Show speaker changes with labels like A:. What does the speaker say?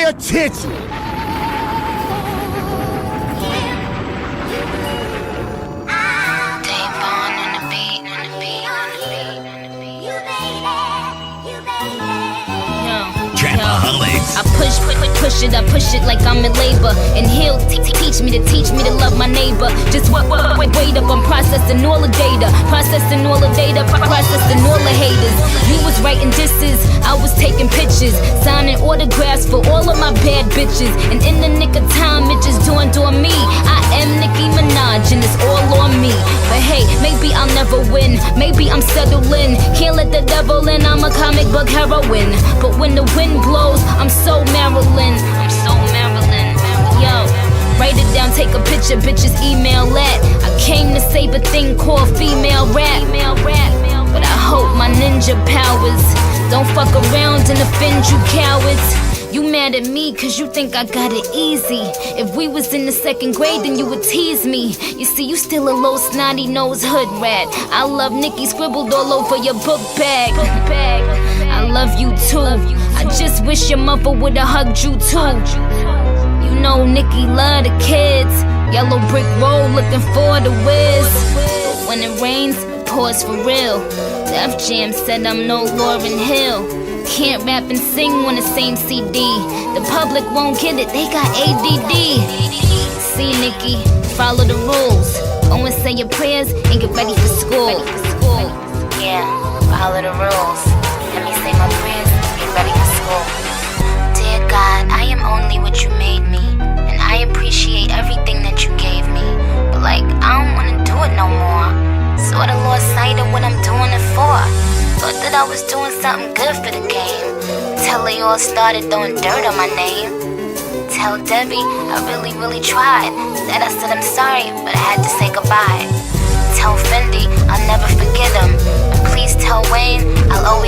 A: attention.
B: I push it like I'm in labor. And he'll teach me to love my neighbor. Just wait up, I'm processing all the data. Processing all the haters. You was writing disses, I was taking pictures. Signing autographs for all of my bad bitches. And in the nick of time, it just dawned on me. I am Nicki Minaj and it's all on me. But hey, maybe I'll never win. Maybe I'm settling. Can't let the devil in, I'm a comic book heroine. But when the wind blows, I'm so Marilyn. Yo, write it down, take a picture, bitches email that. I came to save a thing called female rap. But I hope my ninja powers don't fuck around and offend you cowards. You mad at me cause you think I got it easy. If we was in the second grade then you would tease me. You see, you still a little snotty nose hood rat. I love Nicki scribbled all over your book bag. I love you too. I just wish your mother would've hugged you too. You know Nicki love the kids. Yellow brick road looking for the whiz. But when it rains, it pours for real. Def Jam said I'm no Lauryn Hill. Can't rap and sing on the same CD. The public won't get it, they got ADD. See Nicki, follow the rules. Go and say your prayers and get ready for school. Yeah, follow the rules. Let me say my prayers and get ready for school. Dear God, I am only what you made me. And I appreciate everything that you gave me. But like, I don't wanna do it no more. Sorta lost sight of what I'm doing it for. Thought that I was doing something good for the game. Till they all started throwing dirt on my name. Tell Debbie I really tried. That I said I'm sorry, but I had to say goodbye. Tell Fendi I'll never forget him. And please tell Wayne I'll always